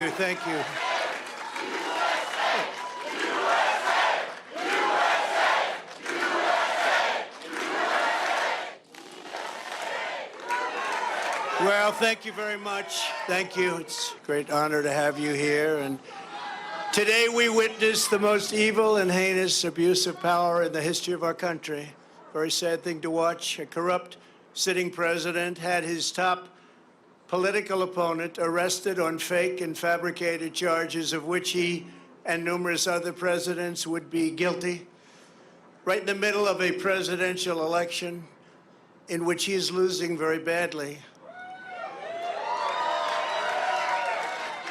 Thank you. Well, thank you very much. Thank you. It's a great honor to have you here. And today we witness the most evil and heinous abuse of power in the history of our country. Very sad thing to watch. A corrupt sitting president had his top political opponent arrested on fake and fabricated charges of which he and numerous other presidents would be guilty, right in the middle of a presidential election in which he is losing very badly.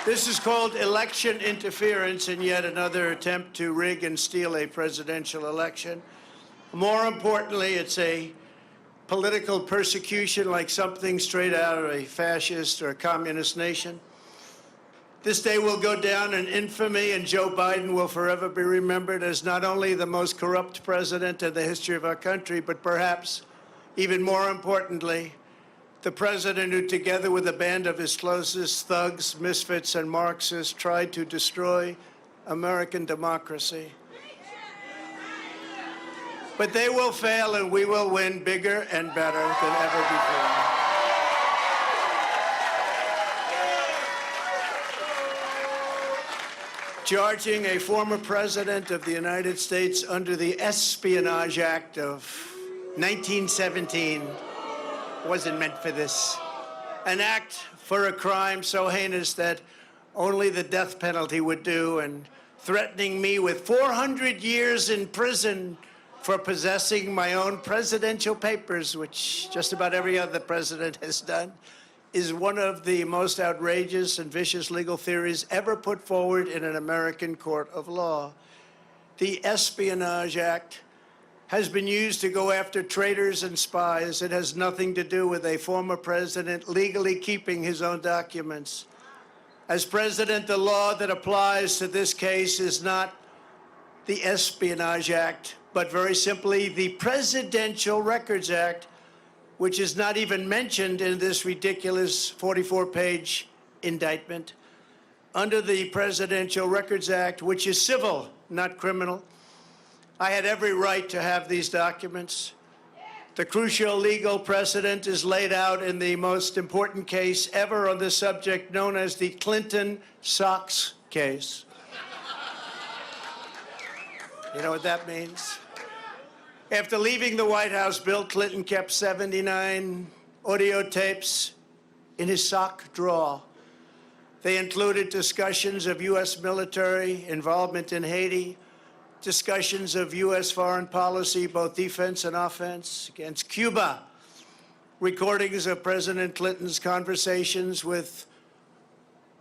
This is called election interference and yet another attempt to rig and steal a presidential election. More importantly, it's a political persecution like something straight out of a fascist or a communist nation. This day will go down in infamy, and Joe Biden will forever be remembered as not only the most corrupt president in the history of our country, but perhaps even more importantly, the president who, together with a band of his closest thugs, misfits, and Marxists, tried to destroy American democracy. But they will fail, and we will win bigger and better than ever before. Charging a former president of the United States under the Espionage Act of 1917 wasn't meant for this. An act for a crime so heinous that only the death penalty would do, and threatening me with 400 years in prison for possessing my own presidential papers, which just about every other president has done, is one of the most outrageous and vicious legal theories ever put forward in an American court of law. The Espionage Act has been used to go after traitors and spies. It has nothing to do with a former president legally keeping his own documents. As president, the law that applies to this case is not the Espionage Act, but very simply the Presidential Records Act, which is not even mentioned in this ridiculous 44-page indictment. Under the Presidential Records Act, which is civil, not criminal, I had every right to have these documents. The crucial legal precedent is laid out in the most important case ever on this subject, known as the Clinton Socks case. You know what that means? After leaving the White House, Bill Clinton kept 79 audio tapes in his sock drawer. They included discussions of U.S. military involvement in Haiti, discussions of U.S. foreign policy, both defense and offense, against Cuba, recordings of President Clinton's conversations with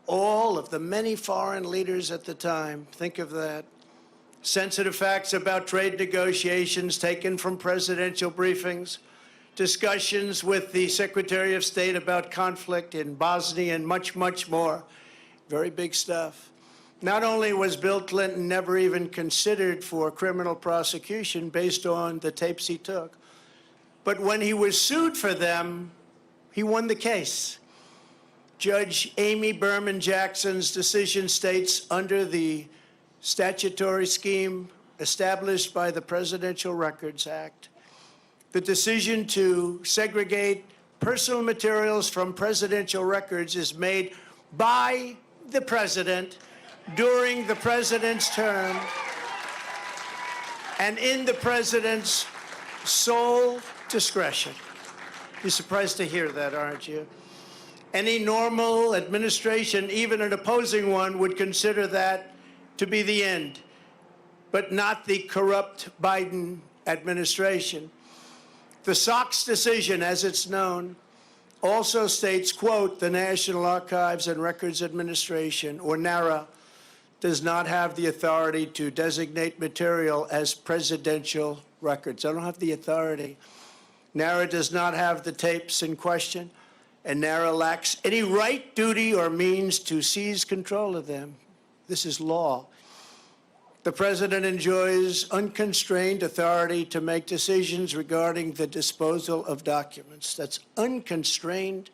all of the many foreign leaders at the time. Think of that. Sensitive facts about trade negotiations taken from presidential briefings, discussions with the Secretary of State about conflict in Bosnia, and much, much more. Very big stuff. Not only was Bill Clinton never even considered for criminal prosecution based on the tapes he took, but when he was sued for them, he won the case. Judge Amy Berman Jackson's decision states, under the statutory scheme established by the Presidential Records Act, the decision to segregate personal materials from presidential records is made by the president during the president's term and in the president's sole discretion. You're surprised to hear that, aren't you? Any normal administration, even an opposing one, would consider that to be the end, but not the corrupt Biden administration. The Sox decision, as it's known, also states, quote, the National Archives and Records Administration, or NARA, does not have the authority to designate material as presidential records. I don't have the authority. NARA does not have the tapes in question, and NARA lacks any right, duty, or means to seize control of them. This is law. The president enjoys unconstrained authority to make decisions regarding the disposal of documents. That's unconstrained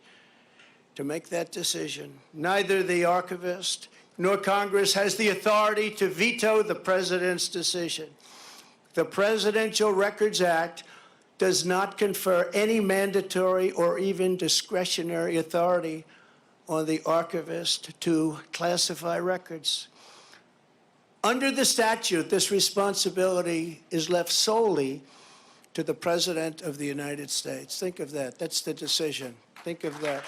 to make that decision. Neither the archivist nor Congress has the authority to veto the president's decision. The Presidential Records Act does not confer any mandatory or even discretionary authority on the archivist to classify records. Under the statute, this responsibility is left solely to the President of the United States. Think of that. That's the decision. Think of that.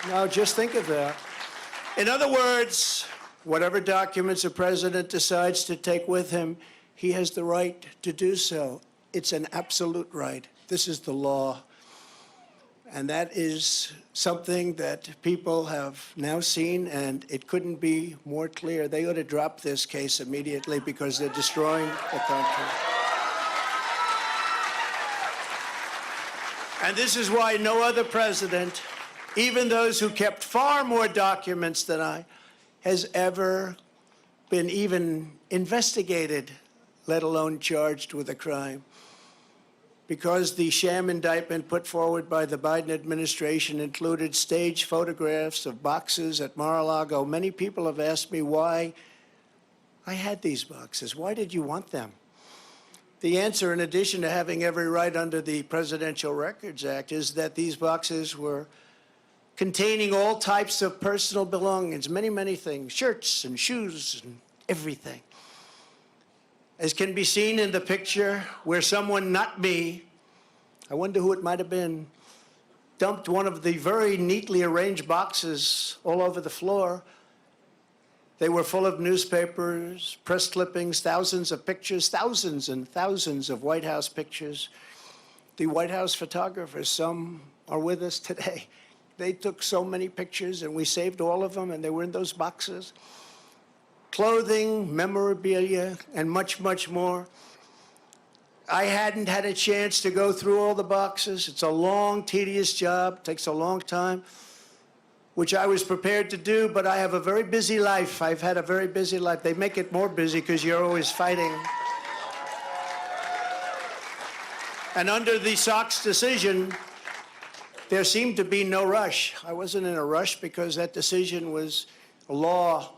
Now, just think of that. In other words, whatever documents the president decides to take with him, he has the right to do so. It's an absolute right. This is the law. And that is something that people have now seen, and it couldn't be more clear. They ought to drop this case immediately because they're destroying the country. And this is why no other president, even those who kept far more documents than I, has ever been even investigated, let alone charged with a crime. Because the sham indictment put forward by the Biden administration included staged photographs of boxes at Mar-a-Lago, many people have asked me why I had these boxes. Why did you want them? The answer, in addition to having every right under the Presidential Records Act, is that these boxes were containing all types of personal belongings, many, many things, shirts and shoes and everything. As can be seen in the picture where someone, not me, I wonder who it might have been, dumped one of the very neatly arranged boxes all over the floor. They were full of newspapers, press clippings, thousands of pictures, thousands and thousands of White House pictures. The White House photographers, some are with us today. They took so many pictures, and we saved all of them, and they were in those boxes. Clothing, memorabilia, and much, much more. I hadn't had a chance to go through all the boxes. It's a long, tedious job. It takes a long time, which I was prepared to do, but I have a very busy life. I've had a very busy life. They make it more busy because you're always fighting. And under the Sox decision, there seemed to be no rush. I wasn't in a rush because that decision was a law.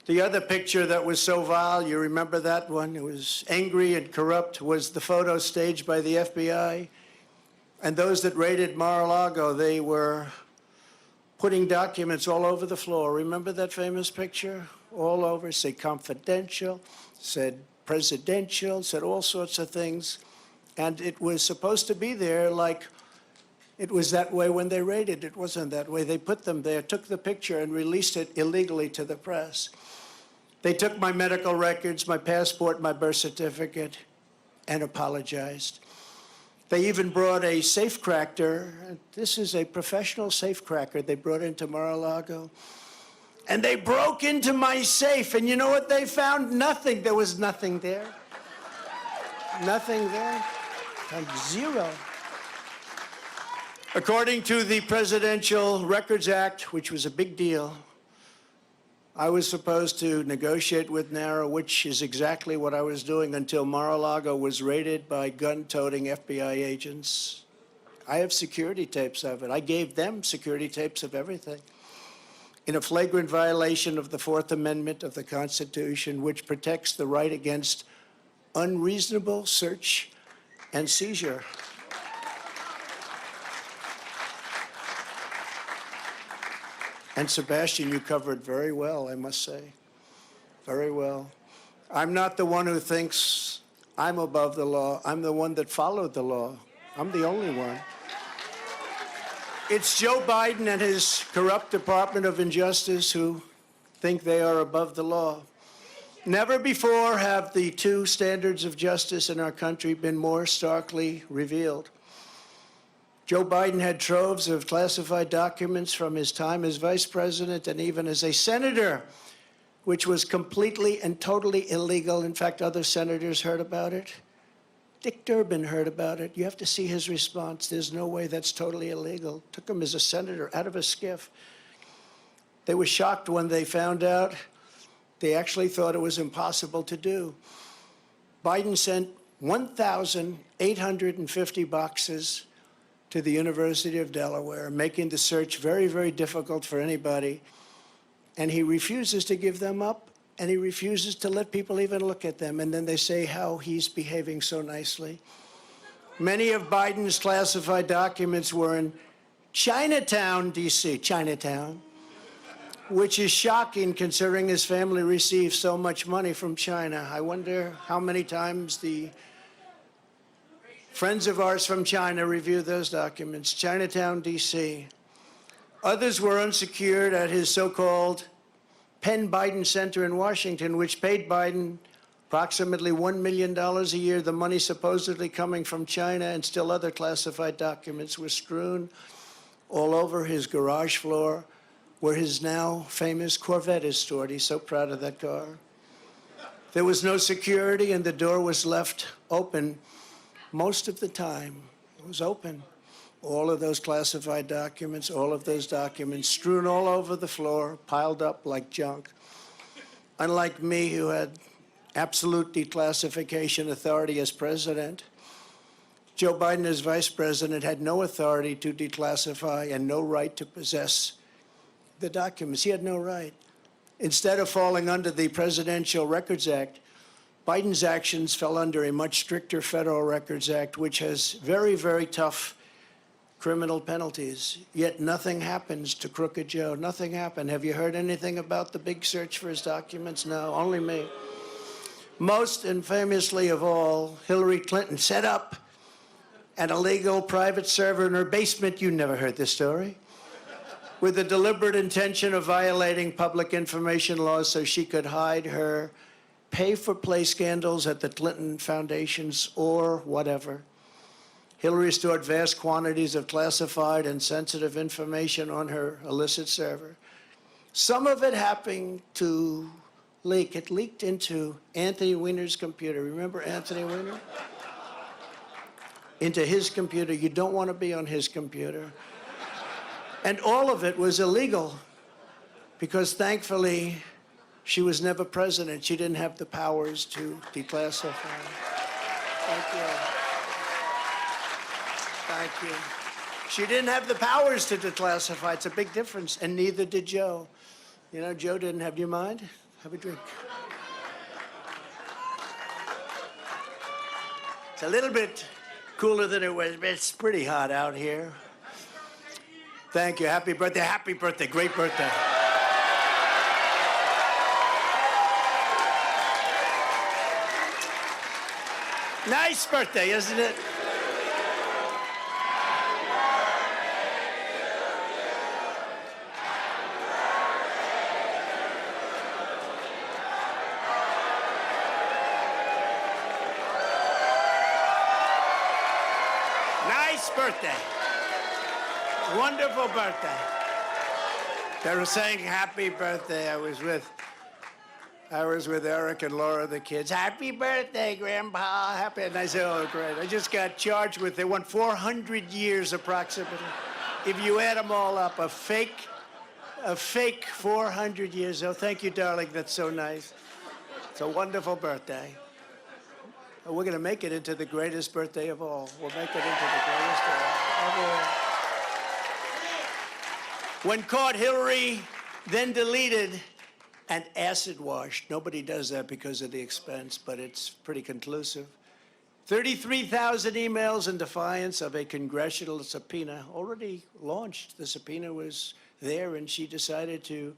The other picture that was so vile, you remember that one? It was angry and corrupt, was the photo staged by the FBI. And those that raided Mar-a-Lago, they were putting documents all over the floor. Remember that famous picture? All over, said confidential, said presidential, said all sorts of things. And it was supposed to be there like it was that way when they raided. It wasn't that way. They put them there, took the picture, and released it illegally to the press. They took my medical records, my passport, my birth certificate, and apologized. They even brought a safecracker. This is a professional safecracker they brought into Mar-a-Lago. And they broke into my safe, and you know what they found? Nothing. There was nothing there. Nothing there. And zero. According to the Presidential Records Act, which was a big deal, I was supposed to negotiate with NARA, which is exactly what I was doing until Mar-a-Lago was raided by gun-toting FBI agents. I have security tapes of it. I gave them security tapes of everything in a flagrant violation of the Fourth Amendment of the Constitution, which protects the right against unreasonable search and seizure. And Sebastian, you covered very well, I must say. Very well. I'm not the one who thinks I'm above the law. I'm the one that followed the law. I'm the only one. It's Joe Biden and his corrupt Department of Injustice who think they are above the law. Never before have the two standards of justice in our country been more starkly revealed. Joe Biden had troves of classified documents from his time as vice president and even as a senator, which was completely and totally illegal. In fact, other senators heard about it. Dick Durbin heard about it. You have to see his response. There's no way that's totally illegal. Took him as a senator out of a skiff. They were shocked when they found out. They actually thought it was impossible to do. Biden sent 1,850 boxes to the University of Delaware, making the search very, very difficult for anybody. And he refuses to give them up, and he refuses to let people even look at them. And then they say how he's behaving so nicely. Many of Biden's classified documents were in Chinatown, D.C., Chinatown, which is shocking considering his family receives so much money from China. I wonder how many times the friends of ours from China review those documents. Chinatown, D.C. Others were unsecured at his so-called Penn Biden Center in Washington, which paid Biden approximately $1 million a year. The money supposedly coming from China, and still other classified documents were strewn all over his garage floor, where his now famous Corvette is stored. He's so proud of that car. There was no security, and the door was left open most of the time. It was open. All of those classified documents, all of those documents strewn all over the floor, piled up like junk. Unlike me, who had absolute declassification authority as president, Joe Biden, as vice president, had no authority to declassify and no right to possess the documents. He had no right. Instead of falling under the Presidential Records Act, Biden's actions fell under a much stricter Federal Records Act, which has very, very tough criminal penalties. Yet nothing happens to Crooked Joe. Nothing happened. Have you heard anything about the big search for his documents? No, only me. Most infamously of all, Hillary Clinton set up an illegal private server in her basement. You never heard this story. With the deliberate intention of violating public information laws so she could hide her pay-for-play scandals at the Clinton foundations or whatever. Hillary stored vast quantities of classified and sensitive information on her illicit server. Some of it happened to leak. It leaked into Anthony Weiner's computer. Remember Anthony Weiner? Into his computer. You don't want to be on his computer. And all of it was illegal because, thankfully, she was never president. She didn't have the powers to declassify. Thank you. Thank you. She didn't have the powers to declassify. It's a big difference, and neither did Joe. You know, Joe didn't have. Do you mind? Have a drink. It's a little bit cooler than it was, but it's pretty hot out here. Thank you. Happy birthday. Happy birthday. Great birthday. Nice birthday, isn't it? Nice birthday. Wonderful birthday. They were saying happy birthday. I was with Eric and Laura, the kids. Happy birthday, Grandpa. Happy. And I said, oh, great. I just got charged with, they want 400 years approximately. If you add them all up, a fake 400 years. Oh, thank you, darling. That's so nice. It's a wonderful birthday. We're going to make it into the greatest birthday of all. We'll make it into the greatest of all. When caught, Hillary then deleted and acid washed. Nobody does that because of the expense, but it's pretty conclusive. 33,000 emails in defiance of a congressional subpoena already launched. The subpoena was there, and she decided to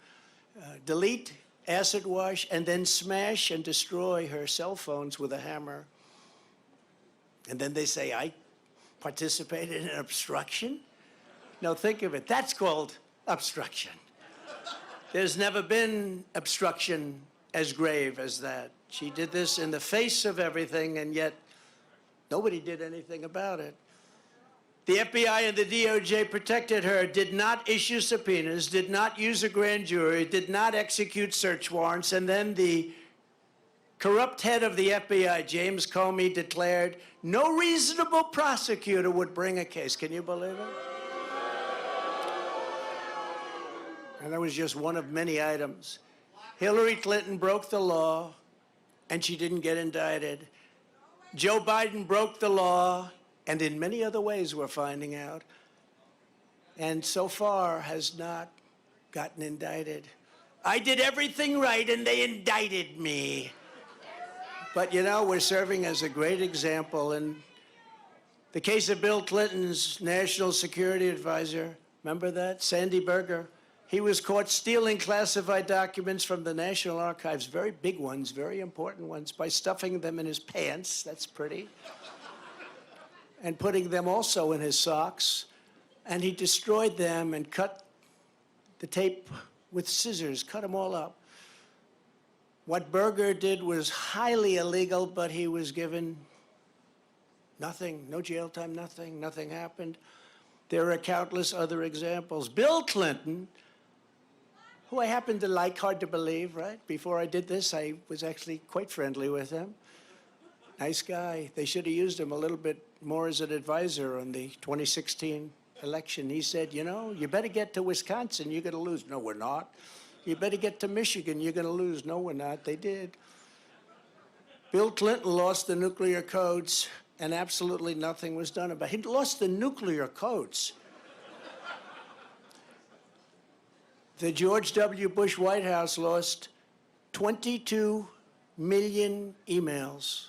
delete, acid wash, and then smash and destroy her cell phones with a hammer. And then they say, I participated in obstruction? No, think of it. That's called obstruction. There's never been obstruction as grave as that. She did this in the face of everything, and yet nobody did anything about it. The FBI and the DOJ protected her, did not issue subpoenas, did not use a grand jury, did not execute search warrants, and then the corrupt head of the FBI, James Comey, declared no reasonable prosecutor would bring a case. Can you believe it? And that was just one of many items. Hillary Clinton broke the law, and she didn't get indicted. Joe Biden broke the law, and in many other ways we're finding out, and so far has not gotten indicted. I did everything right and they indicted me. But you know, we're serving as a great example. In the case of Bill Clinton's national security advisor, remember that? Sandy Berger. He was caught stealing classified documents from the National Archives, very big ones, very important ones, by stuffing them in his pants, that's pretty, and putting them also in his socks. And he destroyed them and cut the tape with scissors, cut them all up. What Berger did was highly illegal, but he was given nothing, no jail time, nothing happened. There are countless other examples. Bill Clinton, who I happen to like, hard to believe, right? Before I did this, I was actually quite friendly with him. Nice guy. They should have used him a little bit more as an advisor on the 2016 election. He said, you know, you better get to Wisconsin, you're going to lose. No, we're not. You better get to Michigan, you're going to lose. No, we're not. They did. Bill Clinton lost the nuclear codes, and absolutely nothing was done about it. He lost the nuclear codes. The George W. Bush White House lost 22 million emails,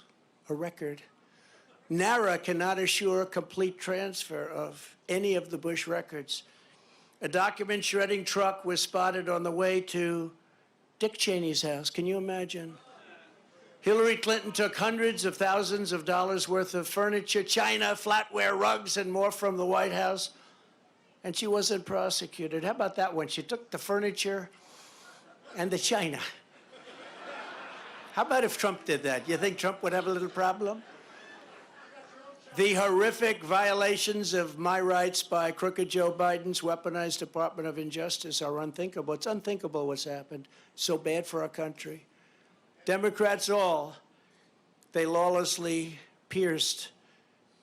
a record. NARA cannot assure complete transfer of any of the Bush records. A document shredding truck was spotted on the way to Dick Cheney's house. Can you imagine? Hillary Clinton took hundreds of thousands of dollars worth of furniture, china, flatware, rugs, and more from the White House, and she wasn't prosecuted. How about that one? She took the furniture and the china. How about if Trump did that? You think Trump would have a little problem? The horrific violations of my rights by crooked Joe Biden's weaponized Department of Injustice are unthinkable. It's unthinkable what's happened. So bad for our country. Democrats all, they lawlessly pierced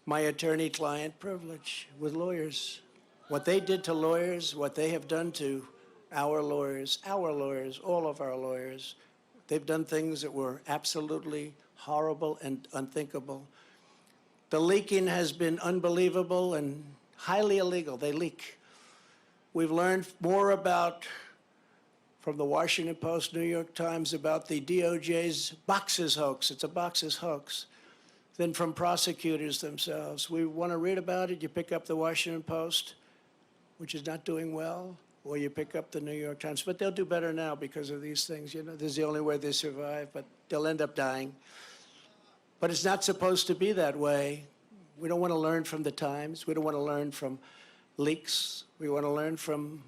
my attorney-client privilege with lawyers. What they did to lawyers, what they have done to our lawyers, all of our lawyers, they've done things that were absolutely horrible and unthinkable. The leaking has been unbelievable and highly illegal. They leak. We've learned more about, from the Washington Post, New York Times, about the DOJ's boxes hoax. It's a boxes hoax. Than from prosecutors themselves. We want to read about it. You pick up the Washington Post, which is not doing well, or you pick up the New York Times. But they'll do better now because of these things. You know, this is the only way they survive, but they'll end up dying. But it's not supposed to be that way. We don't want to learn from the Times. We don't want to learn from leaks. We want to learn from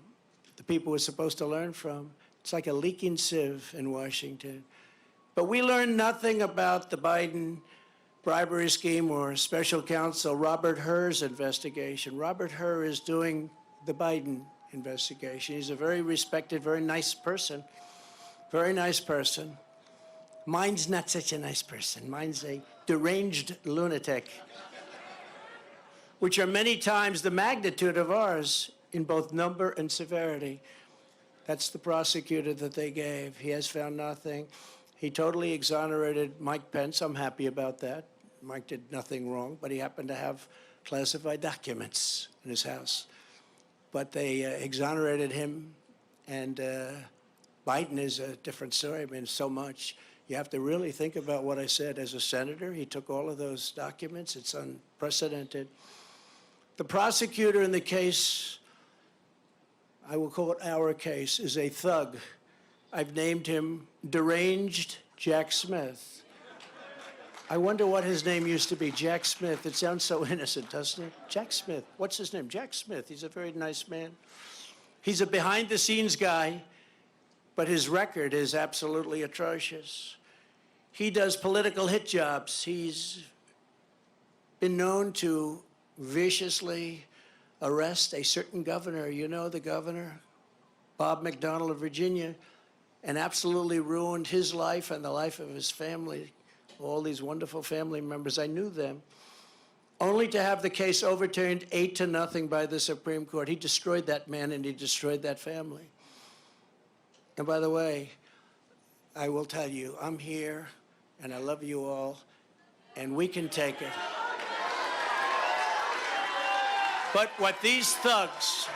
the people we're supposed to learn from. It's like a leaking sieve in Washington. But we learned nothing about the Biden bribery scheme or special counsel Robert Hur's investigation. Robert Hur is doing the Biden investigation. He's a very respected, very nice person. Very nice person. Mine's not such a nice person. Mine's a deranged lunatic, which are many times the magnitude of ours in both number and severity. That's the prosecutor that they gave. He has found nothing. He totally exonerated Mike Pence. I'm happy about that. Mike did nothing wrong, but he happened to have classified documents in his house. But they exonerated him, and Biden is a different story. I mean, so much. You have to really think about what I said. As a senator, he took all of those documents. It's unprecedented. The prosecutor in the case, I will call it our case, is a thug. I've named him Deranged Jack Smith. I wonder what his name used to be, Jack Smith. It sounds so innocent, doesn't it? Jack Smith. What's his name? Jack Smith. He's a very nice man. He's a behind-the-scenes guy, but his record is absolutely atrocious. He does political hit jobs. He's been known to viciously arrest a certain governor. You know the governor, Bob McDonnell of Virginia, and absolutely ruined his life and the life of his family. All these wonderful family members, I knew them, only to have the case overturned 8-0 by the Supreme Court. He destroyed that man and he destroyed that family. And by the way, I will tell you, I'm here and I love you all, and we can take it. But what these thugs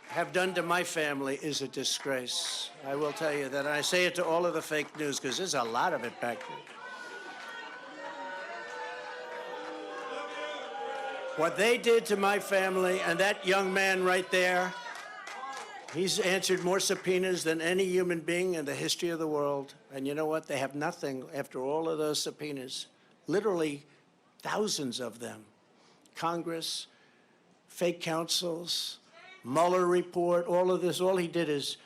have done to my family is a disgrace. I will tell you that. And I say it to all of the fake news because there's a lot of it back there. What they did to my family, and that young man right there, he's answered more subpoenas than any human being in the history of the world. And you know what? They have nothing after all of those subpoenas. Literally thousands of them. Congress, fake counsels, Mueller report, all of this. All he did is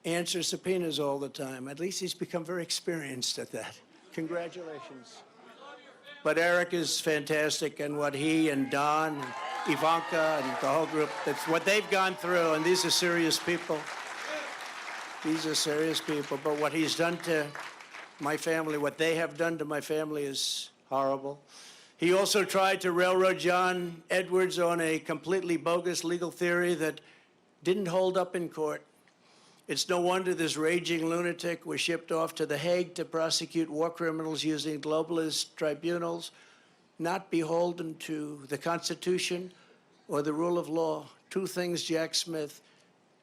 answer subpoenas all the time. At least he's become very experienced at that. Congratulations. But Eric is fantastic, and what he and Don and Ivanka and the whole group, that's what they've gone through, and these are serious people. These are serious people. But what he's done to my family, what they have done to my family is horrible. He also tried to railroad John Edwards on a completely bogus legal theory that didn't hold up in court. It's no wonder this raging lunatic was shipped off to The Hague to prosecute war criminals using globalist tribunals, not beholden to the Constitution or the rule of law. Two things Jack Smith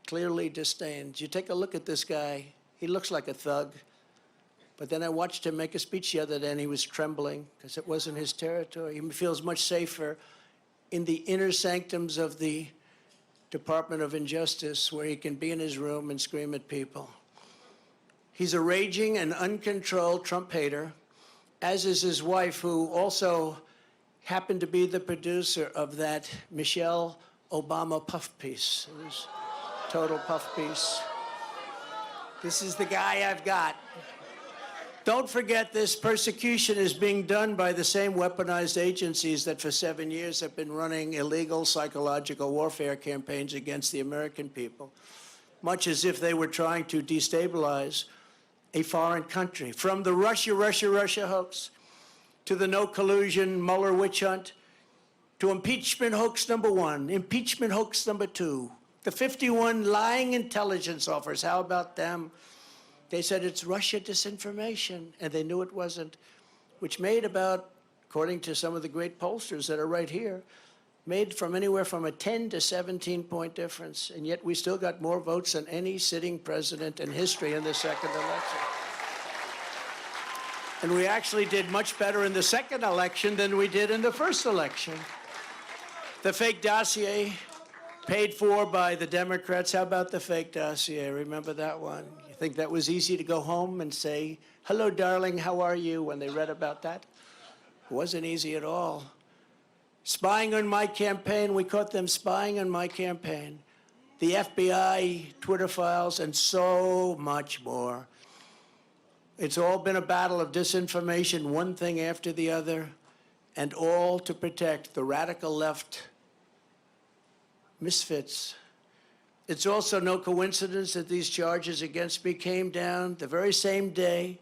clearly disdains. You take a look at this guy, he looks like a thug. But then I watched him make a speech the other day, and he was trembling because it wasn't his territory. He feels much safer in the inner sanctums of the Department of Injustice, where he can be in his room and scream at people. He's a raging and uncontrolled Trump hater, as is his wife, who also happened to be the producer of that Michelle Obama puff piece. It was a total puff piece. This is the guy I've got. Don't forget, this persecution is being done by the same weaponized agencies that for 7 years have been running illegal psychological warfare campaigns against the American people, much as if they were trying to destabilize a foreign country. From the Russia hoax, to the no collusion Mueller witch hunt, to impeachment hoax number 1, impeachment hoax number 2, the 51 lying intelligence officers, how about them? They said it's Russia disinformation, and they knew it wasn't, which made about, according to some of the great pollsters that are right here, made from anywhere from a 10 to 17-point difference. And yet we still got more votes than any sitting president in history in the second election. And we actually did much better in the second election than we did in the first election. The fake dossier, paid for by the Democrats. How about the fake dossier? Remember that one? You think that was easy to go home and say, "Hello, darling, how are you?" when they read about that? It wasn't easy at all. Spying on my campaign, we caught them spying on my campaign. The FBI, Twitter files, and so much more. It's all been a battle of disinformation, one thing after the other, and all to protect the radical left misfits. It's also no coincidence that these charges against me came down the very same day.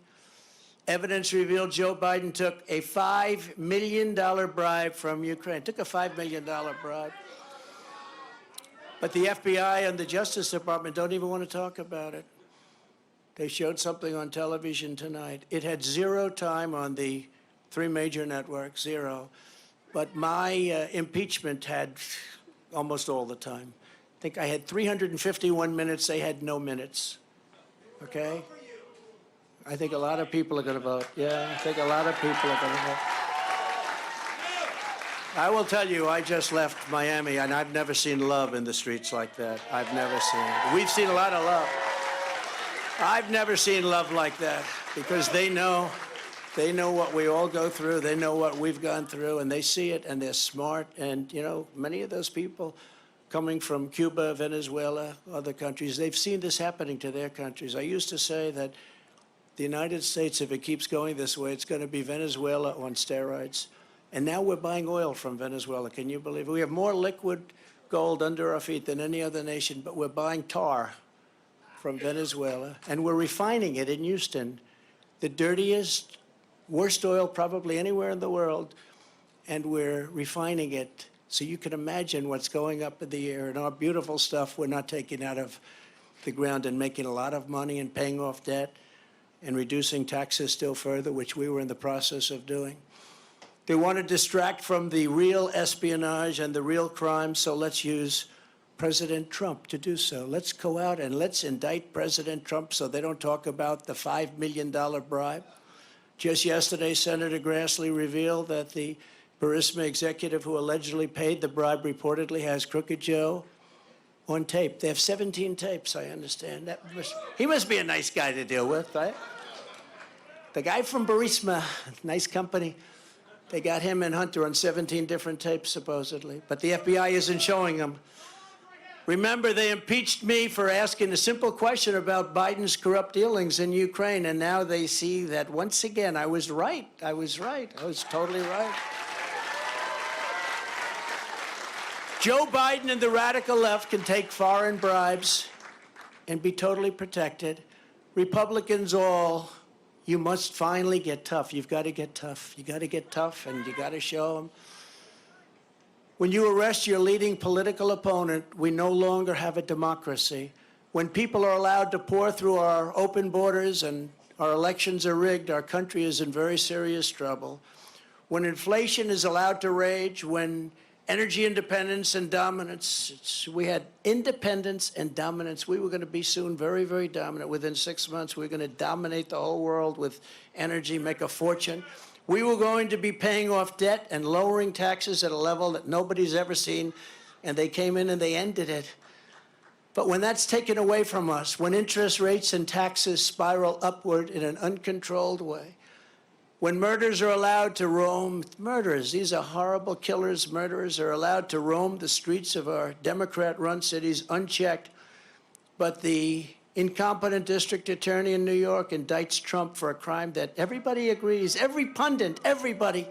Evidence revealed Joe Biden took a $5 million bribe from Ukraine. Took a $5 million bribe. But the FBI and the Justice Department don't even want to talk about it. They showed something on television tonight. It had 0 time on the 3 major networks, 0. But my impeachment had almost all the time. I think I had 351 minutes. They had no minutes. Okay? I think a lot of people are going to vote. Yeah, I think a lot of people are going to vote. I will tell you, I just left Miami, and I've never seen love in the streets like that. I've never seen it. We've seen a lot of love. I've never seen love like that, because they know what we all go through. They know what we've gone through, and they see it, and they're smart. And, you know, many of those people coming from Cuba, Venezuela, other countries, they've seen this happening to their countries. I used to say that the United States, if it keeps going this way, it's going to be Venezuela on steroids. And now we're buying oil from Venezuela. Can you believe it? We have more liquid gold under our feet than any other nation, but we're buying tar from Venezuela, and we're refining it in Houston, the dirtiest, worst oil probably anywhere in the world, and we're refining it. So you can imagine what's going up in the air, and our beautiful stuff we're not taking out of the ground and making a lot of money and paying off debt and reducing taxes still further, which we were in the process of doing. They want to distract from the real espionage and the real crime, so let's use President Trump to do so. Let's go out and let's indict President Trump so they don't talk about the $5 million bribe. Just yesterday, Senator Grassley revealed that the Burisma executive who allegedly paid the bribe reportedly has Crooked Joe on tape. They have 17 tapes, I understand. He must be a nice guy to deal with, right? The guy from Burisma, nice company. They got him and Hunter on 17 different tapes, supposedly. But the FBI isn't showing them. Remember, they impeached me for asking a simple question about Biden's corrupt dealings in Ukraine, and now they see that once again, I was right. I was right. I was totally right. Joe Biden and the radical left can take foreign bribes and be totally protected. Republicans all, you must finally get tough. You've got to get tough. You got to get tough, and you got to show them. When you arrest your leading political opponent, we no longer have a democracy. When people are allowed to pour through our open borders and our elections are rigged, our country is in very serious trouble. When inflation is allowed to rage, when energy independence and dominance, we had independence and dominance. We were going to be soon very, very dominant. Within 6 months, we were going to dominate the whole world with energy, make a fortune. We were going to be paying off debt and lowering taxes at a level that nobody's ever seen, and they came in and they ended it. But when that's taken away from us, when interest rates and taxes spiral upward in an uncontrolled way, when murderers are allowed to roam, murderers, these are horrible killers, murderers are allowed to roam the streets of our Democrat-run cities unchecked, but the incompetent district attorney in New York indicts Trump for a crime that everybody agrees, every pundit, everybody,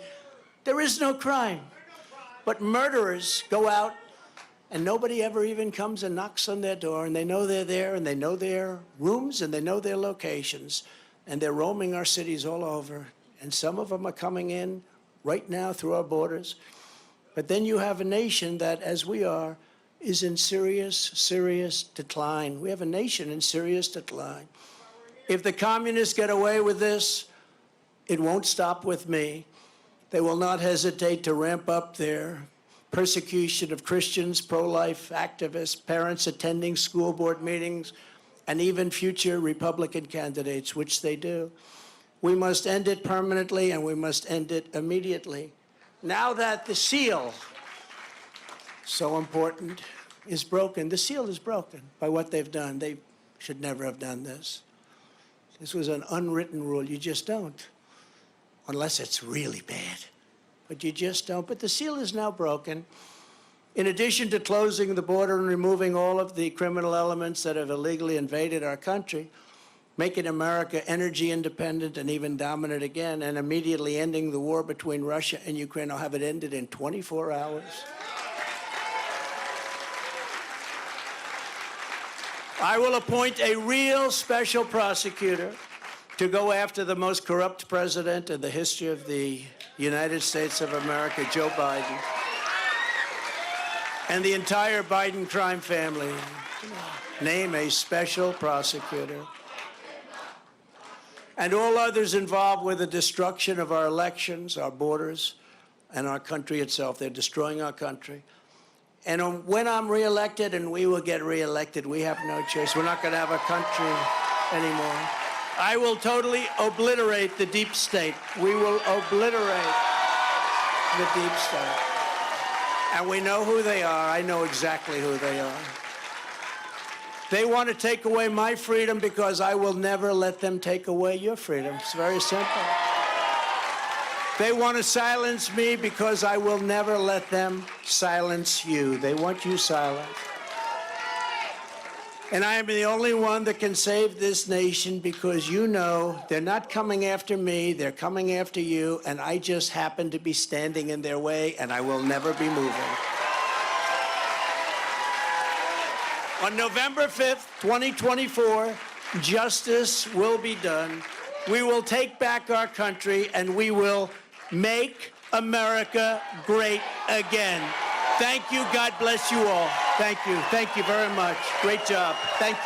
there is no crime. But murderers go out and nobody ever even comes and knocks on their door, and they know they're there, and they know their rooms, and they know their locations, and they're roaming our cities all over. And some of them are coming in right now through our borders. But then you have a nation that, as we are, is in serious, serious decline. We have a nation in serious decline. If the communists get away with this, it won't stop with me. They will not hesitate to ramp up their persecution of Christians, pro-life activists, parents attending school board meetings, and even future Republican candidates, which they do. We must end it permanently, and we must end it immediately. Now that the seal, so important, is broken. The seal is broken by what they've done. They should never have done this. This was an unwritten rule. You just don't, unless it's really bad. But you just don't. But the seal is now broken. In addition to closing the border and removing all of the criminal elements that have illegally invaded our country, making America energy independent and even dominant again, and immediately ending the war between Russia and Ukraine. I'll have it ended in 24 hours. I will appoint a real special prosecutor to go after the most corrupt president in the history of the United States of America, Joe Biden, and the entire Biden crime family. Name a special prosecutor. And all others involved with the destruction of our elections, our borders, and our country itself. They're destroying our country. And when I'm reelected, and we will get reelected, we have no choice. We're not going to have a country anymore. I will totally obliterate the deep state. We will obliterate the deep state. And we know who they are. I know exactly who they are. They want to take away my freedom because I will never let them take away your freedom. It's very simple. They want to silence me because I will never let them silence you. They want you silent. And I am the only one that can save this nation because you know they're not coming after me, they're coming after you, and I just happen to be standing in their way, and I will never be moving. On November 5th, 2024, justice will be done. We will take back our country, and we will make America great again. Thank you. God bless you all. Thank you. Thank you very much. Great job. Thank you.